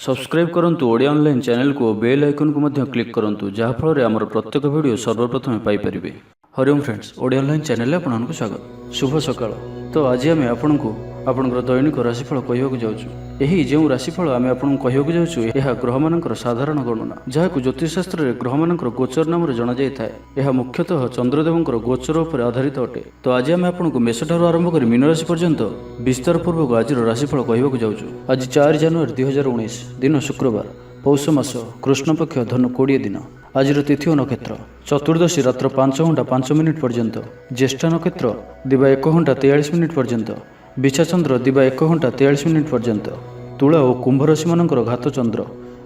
Subscribe करंतु Odia online channel को bell icon को मध्य क्लिक करंतु जहाँ फल आमर प्रत्येक वीडियो सर्वप्रथम Piper. Hariom friends, Odia online channel आपको स्वागत। शुभ सकाळ। तो आज आम आपको आपणकर दैनिक राशिफल कहवाक जाऊँ। यही जो राशिफल आम आपको कहवाक जाऊँ यह ग्रह मानकर साधारण गणना जहाँ ज्योतिषशास्त्र में ग्रह मानकर गोचर नाम जाना जाए। यह मुख्यतः चंद्रदेवंकर गोचर उपर आधारित अटे। तो आज आम आपको मेष ठारू आरंभ कर मीन राशि पर्यंत विस्तार पूर्वक आज राशिफल कहवाक जाऊँ। आज 4 जनवरी 2019 दिन शुक्रवार, पौष मास, कृष्णपक्ष, धनु 20 दिन। आज तिथि और नक्षत्र चतुर्दशी रात्र 5 घंटा 5 मिनिट पर्यंत, ज्येष्ठ नक्षत्र दिवा 1 घंटा 43 मिनिट पर्यंत, बिछाचंद्र दिवा 1 घंटा 43 मिनिट पर्यंत। तुला और कुंभ राशि मानकर घात चंद्र,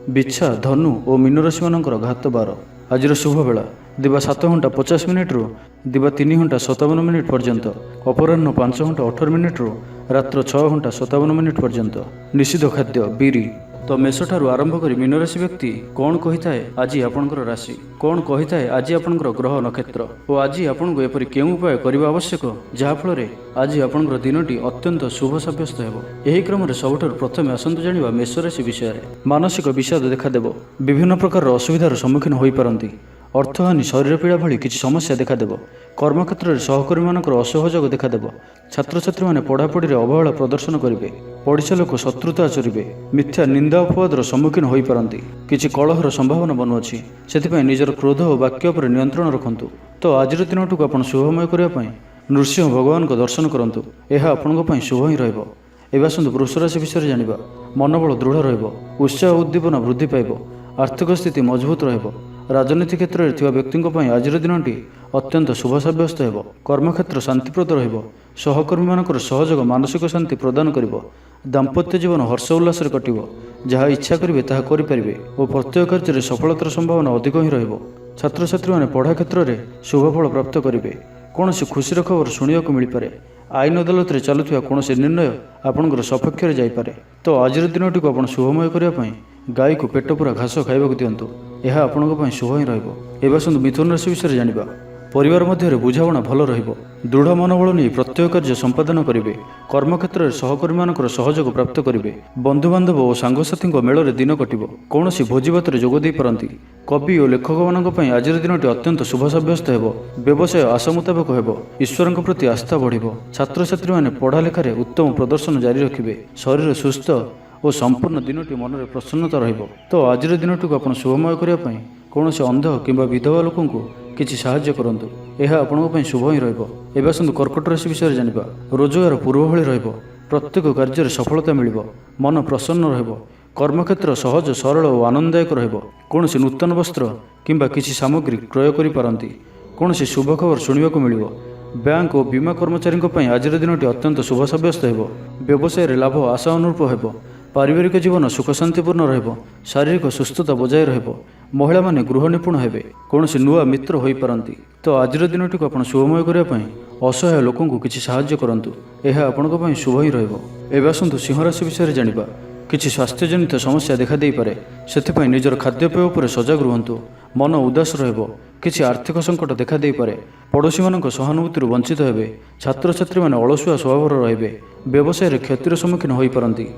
बिछा, धनु और मीन राशि मानकर घात 12। आज शुभ बेला दिवा 7 घंटा 50 मिनिट रु दिवा 3 घंटा 57 मिनिट पर्यंत, अपराह्न 5 घंटा 18 मिनिट रु रात्र 6 घंटा 57 मिनिट पर्यंत। निषिद्ध खाद्य बीरी। तो मेष ठारू आरंभ कर मीन राशि व्यक्ति कौन कही थाए आज आपणकर राशि, कौन कही थाए आज आपणकर ग्रह नक्षत्र और आज आपको एपरि केउं उपाय करबा आवश्यक जहाँफल आज आपणकर दिनटी अत्यंत शुभ सब्यस्त हेबो। एही क्रम सबुठारु प्रथमे आसंतु जानिबा मेष राशि विषय में। मानसिक विषाद देखादेव, विभिन्न प्रकार असुविधार सम्मुखीन होई पारंती, अर्थहानि, शरीर पीड़ा भली किसी समस्या देखादेव। कर्मक्षेत्र में सहकर्मी मानकर असहयोग देखादेव। छात्र छात्री मैंने पढ़ापढ़ी अवहेला प्रदर्शन करेंगे। पड़ोसी लोक शत्रुता आचरिबे। मिथ्या निंदा अपवादर सम्मुखीन होई पारंती। किछि कलहर संभावना बनुअछि, सेथिपई निजर क्रोध और वाक्य पर नियंत्रण रखंतु। तो आज दिनटुक आपण शुभमय करिया पई नृसिंह भगवान को दर्शन करंतु। यह आपणको पई शुभ ही रहइबो। एबा आसंतु वृष राशि विषय जानिबा। मनोबल दृढ़ रहइबो, उत्साह उद्दीपना वृद्धि पाइबो, आर्थिक स्थिति मजबूत रहइबो। राजनीति क्षेत्र में थिबा व्यक्तिंको पई आज दिनटी अत्यंत शुभ सब्यस्त हेबो। कर्मक्षेत्र शांतिप्रद रहिबो। सहकर्मी मानकर सहयोग मानसिक शांति प्रदान करिबो। दाम्पत्य जीवन हर्ष उल्लास कटिबो। जहाँ इच्छा करिवे ताहा करि परिबे और प्रत्येक कार्य में सफलतार संभावना अधिक ही रहिबो। छात्र छात्री माने पढ़ा क्षेत्र में शुभफल प्राप्त करिवे। कौनसी खुशीर खबर शुणियाकु मिल पारे। आईन अदालत में चलुवा कौन निर्णय आपणकर सपक्ष जाइपारे। तो आज दिनटी को आप शुभमय करने गाय को पेट पूरा घास खाइबा दिंतु। यह आपण शुभ ही रहिबो। एबा आसंतु मिथुन राशि विषय जानिबा। परिवार मध्य बुझाणा भल रहिबो। दृढ़ मनोबल नहीं प्रत्येक कार्य संपादन करेंगे। कर्मक्षेत्र में सहकर्मी मानकर सहयोग प्राप्त करेंगे। बंधुबांधव और सांगसाथी मेल में दिन कटिबो। कौनसी भोजीभात में जोग दे पारंती। कवि और लेखक मानक आज दिनटी अत्यंत शुभ सब्यस्त हेबो। व्यवसाय आशा मुताबक हेबो। ईश्वर प्रति आस्था बढ़िबो। छात्र छात्री माने पढ़ा लेखार उत्तम प्रदर्शन जारी रखिबे। शरीर सुस्थ और संपूर्ण दिनटी मन में प्रसन्नता रहिबो। तो आज दिनटी को आप शुभमय करने कौन से अंध किंबा विधवा लोक किसी साहाय्य करंतु। यह आपन शुभ ही रहिबो। एबा आसंतु कर्कट राशि विषय जानिबा। रोजगार पूर्व भली रहिबो। प्रत्येक कार्य सफलता मिलिबो। मन प्रसन्न रहिबो। कर्मक्षेत्र सहज सरल और आनंददायक रहिबो। कौन से नूतन वस्त्र किंबा किसी सामग्री क्रय करि पारंती। कौन से शुभ खबर शुणिबाकु मिलिबो। बैंक और बीमा कर्मचारी आज दिनटी अत्यंत शुभ सब्यस्त हेबो। व्यवसाय लाभ आशा अनुरूप हेबो। पारिवारिक जीवन सुख शांतिपूर्ण रहिबो। शारीरिक सुस्थता बजाय रहिबो। महिला माने गृह निपुण हेबे। कौन से नुआ मित्र होई पारंती। तो आज दिनटी को आप शुभमय करने असहाय लोकंकु किछि साहाय्य करंतु। यह आपणको पई शुभ ही रहिबो। एबा आसंतु सिंह राशि विषय जानिबा। किछि स्वास्थ्यजनित समस्या देखा देई पारे, सेथिपई निजर खाद्यपेय उपर सजग रुहंतु। मन उदास रहिबो। किछि आर्थिक संकट देखा देई पारे। पड़ोशी मानक सहानुभूति वंचित हेबे। छात्र छात्री माने अलसुआ स्वभाव रहिबे। व्यवसाय रे क्षतिर सम्मुखीन होई पारंती।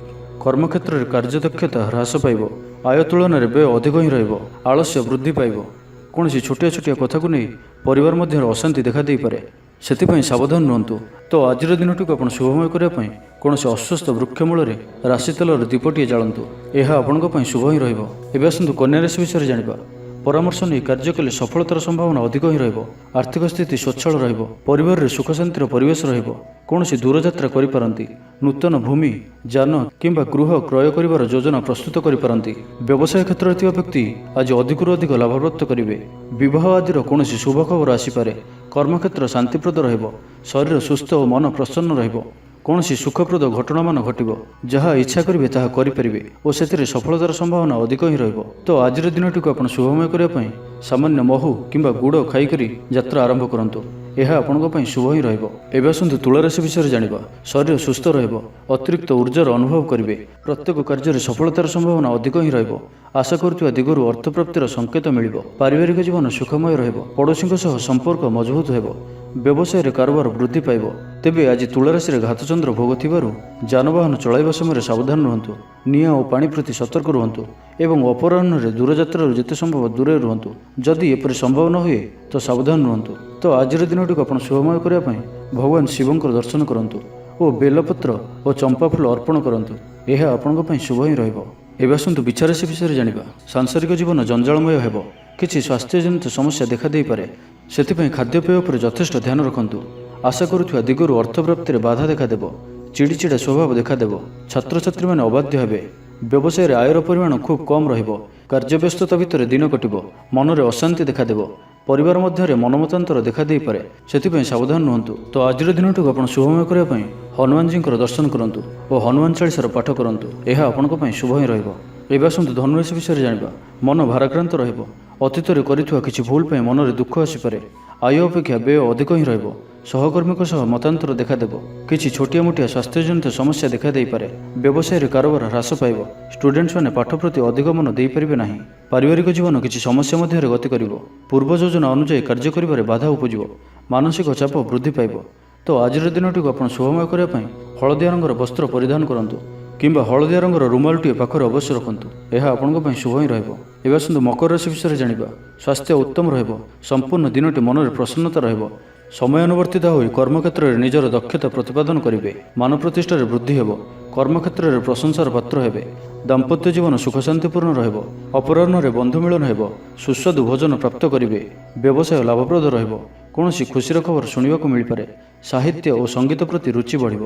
कर्मक्षेत्र में कार्यदक्षता ह्रास पाइब। आय तुलन में व्यय अधिक ही रहिबो। आलस्य वृद्धि पाइब। कौन छोटिया छोटिया कथा को नहीं परिवार मध्य अशांति देखा दे पारे, सेथिपई सावधान रुहंतु। तो आज दिनटी को आप शुभमय करने कौन से अस्वस्थ वृक्ष मूल राशि तेलर दीपटीए जालंतु। यह आपंप शुभ ही रहिबो। एबे आसंतु कन्या राशि विषय जानिबा। परामर्श नहीं कार्य कले सफलतार संभावना अधिक ही रहिबो। आर्थिक स्थिति स्वच्छल रहिबो। परिवार रे सुख शांतिर परिवेश रहिबो। कौन सी दूर यात्रा करि पारंती। नूतन भूमि जान किंबा गृह क्रय करिवार योजना प्रस्तुत करि पारंती। व्यवसाय क्षेत्र में व्यक्ति आज अधिकरू अधिक लाभ प्राप्त करिवे। विवाह आदि कौन शुभ खबर आसीपारे। कर्मक्षेत्र शांतिप्रद रहिबो। शरीर सुस्थ और मन प्रसन्न रहिबो। कौन सुखप्रद घटना मान घटिबो। जहाँ इच्छा करेंगे ताहा करि परिबे और सेथिरे सफलतार संभावना अधिक ही रहिबो। तो आज दिनटी को आप शुभमय करने सामान्य महू किंबा गुड़ खाईकरी यात्रा आरंभ करंतु। यह आपन शुभ ही रहिबो। एबे आसंतु तुला राशि विषय जानिबा। शरीर सुस्थ रहिबो। अतिरिक्त ऊर्जार अनुभव करिवे। प्रत्येक कार्य में सफलतार संभावना अधिक ही रहिबो। आशा करुवा दिगरु अर्थप्राप्तिर संकेत मिलिबो। पारिवारिक जीवन सुखमय रहिबो। पड़ोशी सह संपर्क मजबूत हेबो। ବ୍ୟବସାୟରେ କାରବାର ବୃଦ୍ଧି ପାଇବ। ତେବେ ଆଜି ତୁଳା ରାଶିରେ ଘାତଚନ୍ଦ୍ର ଭୋଗ ଥିବାରୁ ଯାନବାହନ ଚଳାଇବା ସମୟରେ ସାବଧାନ ରୁହନ୍ତୁ। ନିଆଁ ଓ ପାଣି ପ୍ରତି ସତର୍କ ରୁହନ୍ତୁ ଏବଂ ଅପରାହ୍ନରେ ଦୂରଯାତ୍ରାରୁ ଯେତେ ସମ୍ଭବ ଦୂରରେ ରୁହନ୍ତୁ। ଯଦି ଏପରି ସମ୍ଭବ ନ ହୁଏ ତ ସାବଧାନ ରୁହନ୍ତୁ। ତ ଆଜିର ଦିନଟିକୁ ଆପଣ ଶୁଭମୟ କରିବା ପାଇଁ ଭଗବାନ ଶିବଙ୍କର ଦର୍ଶନ କରନ୍ତୁ ଓ ବେଲପତ୍ର ଓ ଚମ୍ପା ଫୁଲ ଅର୍ପଣ କରନ୍ତୁ। ଏହା ଆପଣଙ୍କ ପାଇଁ ଶୁଭ ହିଁ ରହିବ। ଏବେ ଆସନ୍ତୁ ବିଚାରାଶି ବିଷୟରେ ଜାଣିବା। ସାଂସାରିକ ଜୀବନ ଜଞ୍ଜାଳମୟ ହେବ। କିଛି ସ୍ୱାସ୍ଥ୍ୟଜନିତ ସମସ୍ୟା ଦେଖାଦେଇପାରେ। ସେଥିପାଇଁ ଖାଦ୍ୟପେୟ ଉପରେ ଯଥେଷ୍ଟ ଧ୍ୟାନ ରଖନ୍ତୁ। ଆଶା କରୁଥିବା ଦିଗରୁ ଅର୍ଥପ୍ରାପ୍ତିରେ ବାଧା ଦେଖାଦେବ। ଚିଡ଼ିଚିଡ଼ା ସ୍ୱଭାବ ଦେଖାଦେବ। ଛାତ୍ରଛାତ୍ରୀମାନେ ଅବାଧ୍ୟ ହେବେ। ବ୍ୟବସାୟରେ ଆୟର ପରିମାଣ ଖୁବ୍ କମ୍ ରହିବ। କାର୍ଯ୍ୟବ୍ୟସ୍ତତା ଭିତରେ ଦିନ କଟିବ। ମନରେ ଅଶାନ୍ତି ଦେଖାଦେବ। ପରିବାର ମଧ୍ୟରେ ମନମତାନ୍ତର ଦେଖାଦେଇପାରେ। ସେଥିପାଇଁ ସାବଧାନ ରୁହନ୍ତୁ। ତ ଆଜିର ଦିନଟିକୁ ଆପଣ ଶୁଭମୟ କରିବା ପାଇଁ ହନୁମାନଜୀଙ୍କର ଦର୍ଶନ କରନ୍ତୁ ଓ ହନୁମାନ ଚାଳିଶାର ପାଠ କରନ୍ତୁ। ଏହା ଆପଣଙ୍କ ପାଇଁ ଶୁଭ ହିଁ ରହିବ। ଏବେ ଆସନ୍ତୁ ଧନୁରାଶି ବିଷୟରେ ଜାଣିବା। ମନ ଭାରାକ୍ରାନ୍ତ ରହିବ। ଅତୀତରେ କରିଥିବା କିଛି ଭୁଲ ପାଇଁ ମନରେ ଦୁଃଖ ଆସିପାରେ। ଆୟ ଅପେକ୍ଷା ବ୍ୟୟ ଅଧିକ ହିଁ ରହିବ। ସହକର୍ମୀଙ୍କ ସହ ମତାନ୍ତର ଦେଖାଦେବ। କିଛି ଛୋଟିଆ ମୋଟିଆ ସ୍ୱାସ୍ଥ୍ୟଜନିତ ସମସ୍ୟା ଦେଖାଦେଇପାରେ। ବ୍ୟବସାୟରେ କାରବାର ହ୍ରାସ ପାଇବ। ଷ୍ଟୁଡେଣ୍ଟମାନେ ପାଠ ପ୍ରତି ଅଧିକ ମନ ଦେଇପାରିବେ ନାହିଁ। ପାରିବାରିକ ଜୀବନ କିଛି ସମସ୍ୟା ମଧ୍ୟରେ ଗତି କରିବ। ପୂର୍ବ ଯୋଜନା ଅନୁଯାୟୀ କାର୍ଯ୍ୟ କରିବାରେ ବାଧା ଉପୁଜିବ। ମାନସିକ ଚାପ ବୃଦ୍ଧି ପାଇବ। ତ ଆଜିର ଦିନଟିକୁ ଆପଣ ଶୁଭମୟ କରିବା ପାଇଁ ହଳଦିଆ ରଙ୍ଗର ବସ୍ତ୍ର ପରିଧାନ କରନ୍ତୁ କିମ୍ବା ହଳଦିଆ ରଙ୍ଗର ରୁମାଲଟିଏ ପାଖରେ ଅବଶ୍ୟ ରଖନ୍ତୁ। ଏହା ଆପଣଙ୍କ ପାଇଁ ଶୁଭ ହିଁ ରହିବ। ଏବେ ଆସନ୍ତୁ ମକର ରାଶି ବିଷୟରେ ଜାଣିବା। ସ୍ୱାସ୍ଥ୍ୟ ଉତ୍ତମ ରହିବ। ସମ୍ପୂର୍ଣ୍ଣ ଦିନଟି ମନରେ ପ୍ରସନ୍ନତା ରହିବ। ସମୟାନୁବର୍ତ୍ତିତ ହୋଇ କର୍ମକ୍ଷେତ୍ରରେ ନିଜର ଦକ୍ଷତା ପ୍ରତିପାଦନ କରିବେ। ମାନ ପ୍ରତିଷ୍ଠାରେ ବୃଦ୍ଧି ହେବ। କର୍ମକ୍ଷେତ୍ରରେ ପ୍ରଶଂସାର ପାତ୍ର ହେବେ। ଦାମ୍ପତ୍ୟ ଜୀବନ ସୁଖଶାନ୍ତିପୂର୍ଣ୍ଣ ରହିବ। ଅପରାହ୍ନରେ ବନ୍ଧୁ ମିଳନ ହେବ। ସୁସ୍ୱାଦୁ ଭୋଜନ ପ୍ରାପ୍ତ କରିବେ। ବ୍ୟବସାୟ ଲାଭପ୍ରଦ ରହିବ। କୌଣସି ଖୁସିର ଖବର ଶୁଣିବାକୁ ମିଳିପାରେ। ସାହିତ୍ୟ ଓ ସଙ୍ଗୀତ ପ୍ରତି ରୁଚି ବଢ଼ିବ।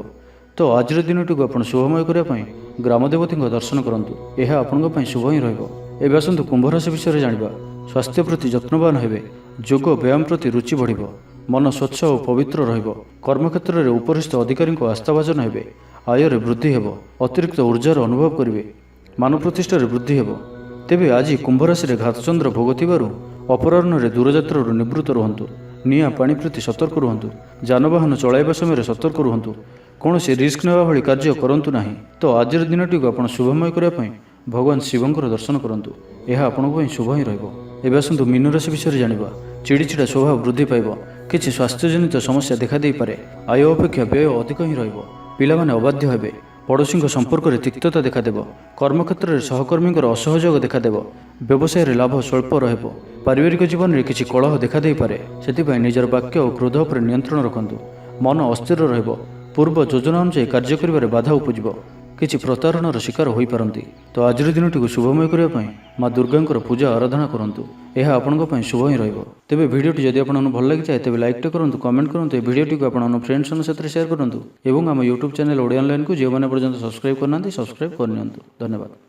ତ ଆଜିର ଦିନଟିକୁ ଆପଣ ଶୁଭମୟ କରିବା ପାଇଁ ଗ୍ରାମଦେବତୀଙ୍କ ଦର୍ଶନ କରନ୍ତୁ। ଏହା ଆପଣଙ୍କ ପାଇଁ ଶୁଭ ହିଁ ରହିବ। ଏବେ ଆସନ୍ତୁ କୁମ୍ଭ ରାଶି ବିଷୟରେ ଜାଣିବା। ସ୍ୱାସ୍ଥ୍ୟ ପ୍ରତି ଯତ୍ନବାନ ହେବେ। ଯୋଗ ବ୍ୟାୟାମ ପ୍ରତି ରୁଚି ବଢ଼ିବ। ମନ ସ୍ୱଚ୍ଛ ଓ ପବିତ୍ର ରହିବ। କର୍ମକ୍ଷେତ୍ରରେ ଉପରିସ୍ଥ ଅଧିକାରୀଙ୍କ ଆସ୍ଥାଭାଜନ ହେବେ। ଆୟରେ ବୃଦ୍ଧି ହେବ। ଅତିରିକ୍ତ ଉର୍ଜାର ଅନୁଭବ କରିବେ। ମାନ ପ୍ରତିଷ୍ଠାରେ ବୃଦ୍ଧି ହେବ। ତେବେ ଆଜି କୁମ୍ଭ ରାଶିରେ ଘାତଚନ୍ଦ୍ର ଭୋଗ ଥିବାରୁ ଅପରାହ୍ନରେ ଦୂରଯାତ୍ରାରୁ ନିବୃତ୍ତ ରୁହନ୍ତୁ। ନିଆଁ ପାଣି ପ୍ରତି ସତର୍କ ରୁହନ୍ତୁ। ଯାନବାହନ ଚଳାଇବା ସମୟରେ ସତର୍କ ରୁହନ୍ତୁ। କୌଣସି ରିସ୍କ ନେବା ଭଳି କାର୍ଯ୍ୟ କରନ୍ତୁ ନାହିଁ। ତ ଆଜିର ଦିନଟିକୁ ଆପଣ ଶୁଭମୟ କରିବା ପାଇଁ ଭଗବାନ ଶିବଙ୍କର ଦର୍ଶନ କରନ୍ତୁ। ଏହା ଆପଣଙ୍କ ପାଇଁ ଶୁଭ ହିଁ ରହିବ। ଏବେ ଆସନ୍ତୁ ମୀନ ରାଶି ବିଷୟରେ ଜାଣିବା। ଚିଡ଼ିଚିଡ଼ା ସ୍ୱଭାବ ବୃଦ୍ଧି ପାଇବ। କିଛି ସ୍ୱାସ୍ଥ୍ୟଜନିତ ସମସ୍ୟା ଦେଖାଦେଇପାରେ। ଆୟ ଅପେକ୍ଷା ବ୍ୟୟ ଅଧିକ ହିଁ ରହିବ। ପିଲାମାନେ ଅବାଧ୍ୟ ହେବେ। ପଡ଼ୋଶୀଙ୍କ ସମ୍ପର୍କରେ ତିକ୍ତତା ଦେଖାଦେବ। କର୍ମକ୍ଷେତ୍ରରେ ସହକର୍ମୀଙ୍କର ଅସହଯୋଗ ଦେଖାଦେବ। ବ୍ୟବସାୟରେ ଲାଭ ସ୍ୱଳ୍ପ ରହିବ। ପାରିବାରିକ ଜୀବନରେ କିଛି କଳହ ଦେଖାଦେଇପାରେ। ସେଥିପାଇଁ ନିଜର ବାକ୍ୟ ଓ କ୍ରୋଧ ଉପରେ ନିୟନ୍ତ୍ରଣ ରଖନ୍ତୁ। ମନ ଅସ୍ଥିର ରହିବ। ପୂର୍ବ ଯୋଜନା ଅନୁଯାୟୀ କାର୍ଯ୍ୟ କରିବାରେ ବାଧା ଉପୁଜିବ। କିଛି ପ୍ରତାରଣାର ଶିକାର ହୋଇପାରନ୍ତି। ତ ଆଜିର ଦିନଟିକୁ ଶୁଭମୟ କରିବା ପାଇଁ ମା ଦୁର୍ଗାଙ୍କର ପୂଜା ଆରାଧନା କରନ୍ତୁ। ଏହା ଆପଣଙ୍କ ପାଇଁ ଶୁଭ ହିଁ ରହିବ। ତେବେ ଭିଡ଼ିଓଟି ଯଦି ଆପଣଙ୍କୁ ଭଲ ଲାଗିଥାଏ ତେବେ ଲାଇକ୍ଟେ କରନ୍ତୁ, କମେଣ୍ଟ କରନ୍ତୁ। ଏହି ଭିଡ଼ିଓଟିକୁ ଆପଣଙ୍କ ଫ୍ରେଣ୍ଡସ୍ମାନଙ୍କ ସାଥିରେ ସେୟାର କରନ୍ତୁ ଏବଂ ଆମ ୟୁଟ୍ୟୁବ୍ ଚ୍ୟାନେଲ୍ ଓଡ଼ିଆ ଅନଲାଇନ୍କୁ ଯେଉଁମାନେ ପର୍ଯ୍ୟନ୍ତ ସବସ୍କ୍ରାଇବ୍ କରିନାହାନ୍ତି ସବସ୍କ୍ରାଇବ୍ କରିନିଅନ୍ତୁ। ଧନ୍ୟବାଦ।